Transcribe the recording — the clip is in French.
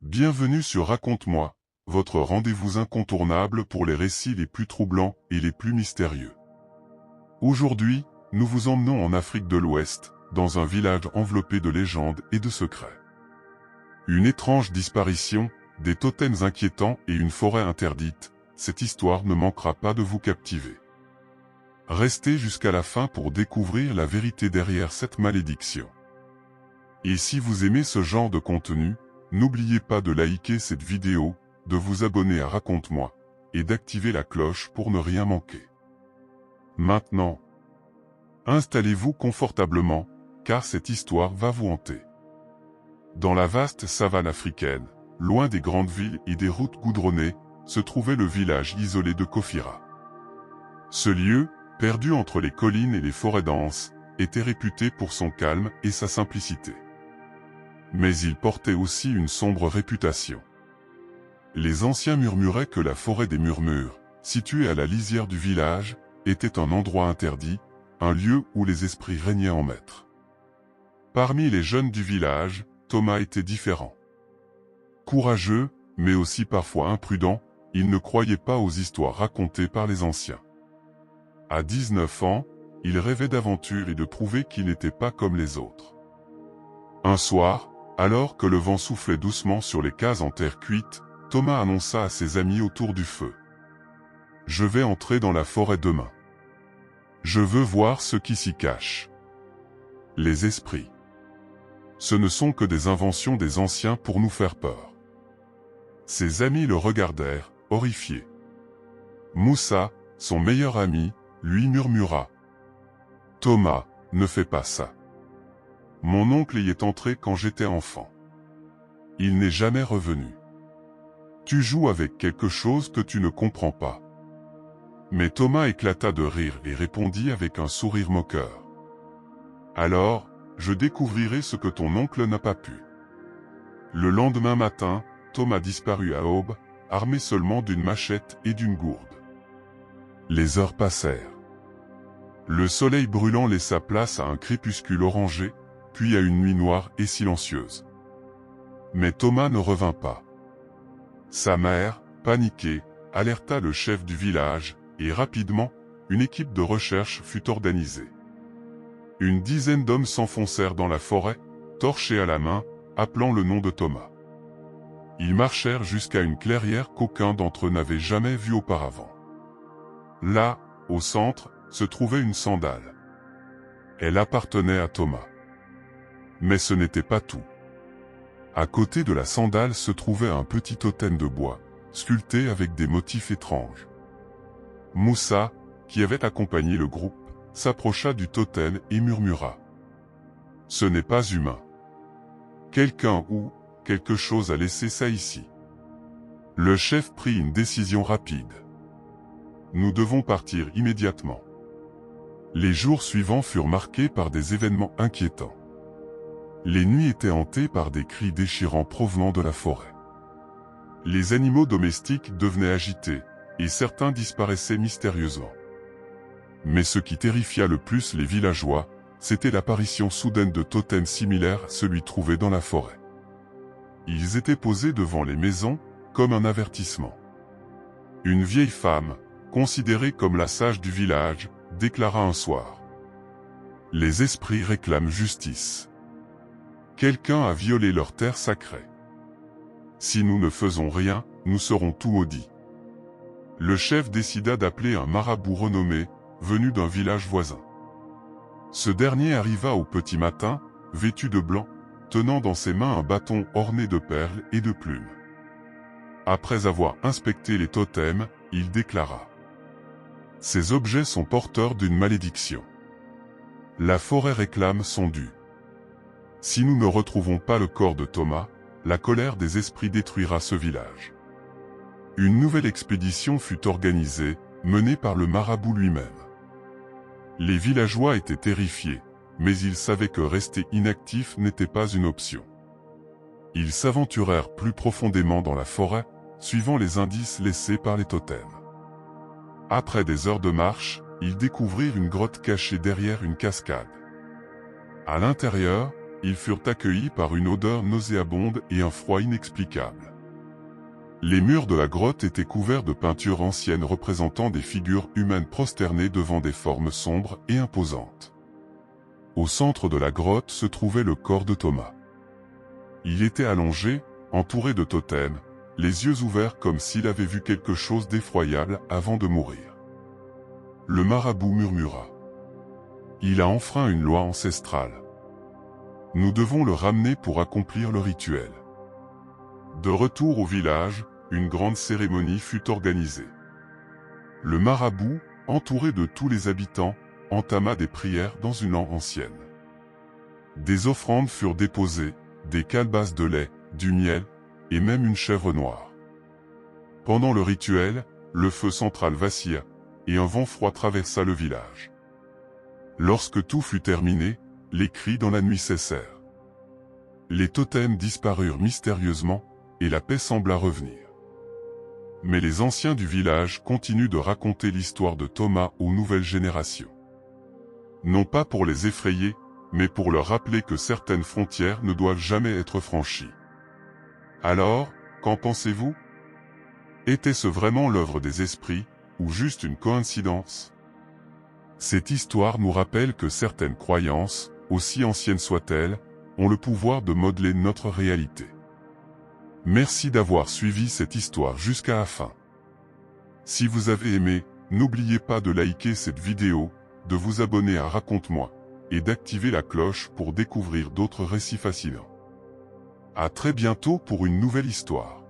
Bienvenue sur Raconte-moi, votre rendez-vous incontournable pour les récits les plus troublants et les plus mystérieux. Aujourd'hui, nous vous emmenons en Afrique de l'Ouest, dans un village enveloppé de légendes et de secrets. Une étrange disparition, des totems inquiétants et une forêt interdite, cette histoire ne manquera pas de vous captiver. Restez jusqu'à la fin pour découvrir la vérité derrière cette malédiction. Et si vous aimez ce genre de contenu, n'oubliez pas de liker cette vidéo, de vous abonner à Raconte-moi, et d'activer la cloche pour ne rien manquer. Maintenant, installez-vous confortablement, car cette histoire va vous hanter. Dans la vaste savane africaine, loin des grandes villes et des routes goudronnées, se trouvait le village isolé de Kofira. Ce lieu, perdu entre les collines et les forêts denses, était réputé pour son calme et sa simplicité. Mais il portait aussi une sombre réputation. Les anciens murmuraient que la forêt des Murmures, située à la lisière du village, était un endroit interdit, un lieu où les esprits régnaient en maître. Parmi les jeunes du village, Thomas était différent. Courageux, mais aussi parfois imprudent, il ne croyait pas aux histoires racontées par les anciens. À 19 ans, il rêvait d'aventure et de prouver qu'il n'était pas comme les autres. Un soir, alors que le vent soufflait doucement sur les cases en terre cuite, Thomas annonça à ses amis autour du feu. « Je vais entrer dans la forêt demain. Je veux voir ce qui s'y cache. Les esprits. Ce ne sont que des inventions des anciens pour nous faire peur. » Ses amis le regardèrent, horrifiés. Moussa, son meilleur ami, lui murmura. « Thomas, ne fais pas ça. Mon oncle y est entré quand j'étais enfant. Il n'est jamais revenu. Tu joues avec quelque chose que tu ne comprends pas. » Mais Thomas éclata de rire et répondit avec un sourire moqueur. « Alors, je découvrirai ce que ton oncle n'a pas pu. » Le lendemain matin, Thomas disparut à aube, armé seulement d'une machette et d'une gourde. Les heures passèrent. Le soleil brûlant laissa place à un crépuscule orangé, puis à une nuit noire et silencieuse. Mais Thomas ne revint pas. Sa mère, paniquée, alerta le chef du village, et rapidement, une équipe de recherche fut organisée. Une dizaine d'hommes s'enfoncèrent dans la forêt, torches à la main, appelant le nom de Thomas. Ils marchèrent jusqu'à une clairière qu'aucun d'entre eux n'avait jamais vue auparavant. Là, au centre, se trouvait une sandale. Elle appartenait à Thomas. Mais ce n'était pas tout. À côté de la sandale se trouvait un petit totem de bois, sculpté avec des motifs étranges. Moussa, qui avait accompagné le groupe, s'approcha du totem et murmura. « Ce n'est pas humain. Quelqu'un ou quelque chose a laissé ça ici. » Le chef prit une décision rapide. « Nous devons partir immédiatement. » Les jours suivants furent marqués par des événements inquiétants. Les nuits étaient hantées par des cris déchirants provenant de la forêt. Les animaux domestiques devenaient agités, et certains disparaissaient mystérieusement. Mais ce qui terrifia le plus les villageois, c'était l'apparition soudaine de totems similaires à celui trouvé dans la forêt. Ils étaient posés devant les maisons, comme un avertissement. Une vieille femme, considérée comme la sage du village, déclara un soir. « Les esprits réclament justice. Quelqu'un a violé leur terre sacrée. Si nous ne faisons rien, nous serons tout maudits. » Le chef décida d'appeler un marabout renommé, venu d'un village voisin. Ce dernier arriva au petit matin, vêtu de blanc, tenant dans ses mains un bâton orné de perles et de plumes. Après avoir inspecté les totems, il déclara. « Ces objets sont porteurs d'une malédiction. La forêt réclame son dû. Si nous ne retrouvons pas le corps de Thomas, la colère des esprits détruira ce village. » Une nouvelle expédition fut organisée, menée par le marabout lui-même. Les villageois étaient terrifiés, mais ils savaient que rester inactifs n'était pas une option. Ils s'aventurèrent plus profondément dans la forêt, suivant les indices laissés par les totems. Après des heures de marche, ils découvrirent une grotte cachée derrière une cascade. À l'intérieur, ils furent accueillis par une odeur nauséabonde et un froid inexplicable. Les murs de la grotte étaient couverts de peintures anciennes représentant des figures humaines prosternées devant des formes sombres et imposantes. Au centre de la grotte se trouvait le corps de Thomas. Il était allongé, entouré de totems, les yeux ouverts comme s'il avait vu quelque chose d'effroyable avant de mourir. Le marabout murmura. Il a enfreint une loi ancestrale. Nous devons le ramener pour accomplir le rituel. De retour au village, une grande cérémonie fut organisée. Le marabout, entouré de tous les habitants, entama des prières dans une langue ancienne. Des offrandes furent déposées, des calebasses de lait, du miel, et même une chèvre noire. Pendant le rituel, le feu central vacilla, et un vent froid traversa le village. Lorsque tout fut terminé, les cris dans la nuit cessèrent. Les totems disparurent mystérieusement, et la paix sembla revenir. Mais les anciens du village continuent de raconter l'histoire de Thomas aux nouvelles générations. Non pas pour les effrayer, mais pour leur rappeler que certaines frontières ne doivent jamais être franchies. Alors, qu'en pensez-vous? Était-ce vraiment l'œuvre des esprits, ou juste une coïncidence? Cette histoire nous rappelle que certaines croyances, aussi anciennes soient-elles, ont le pouvoir de modeler notre réalité. Merci d'avoir suivi cette histoire jusqu'à la fin. Si vous avez aimé, n'oubliez pas de liker cette vidéo, de vous abonner à Raconte-moi, et d'activer la cloche pour découvrir d'autres récits fascinants. À très bientôt pour une nouvelle histoire.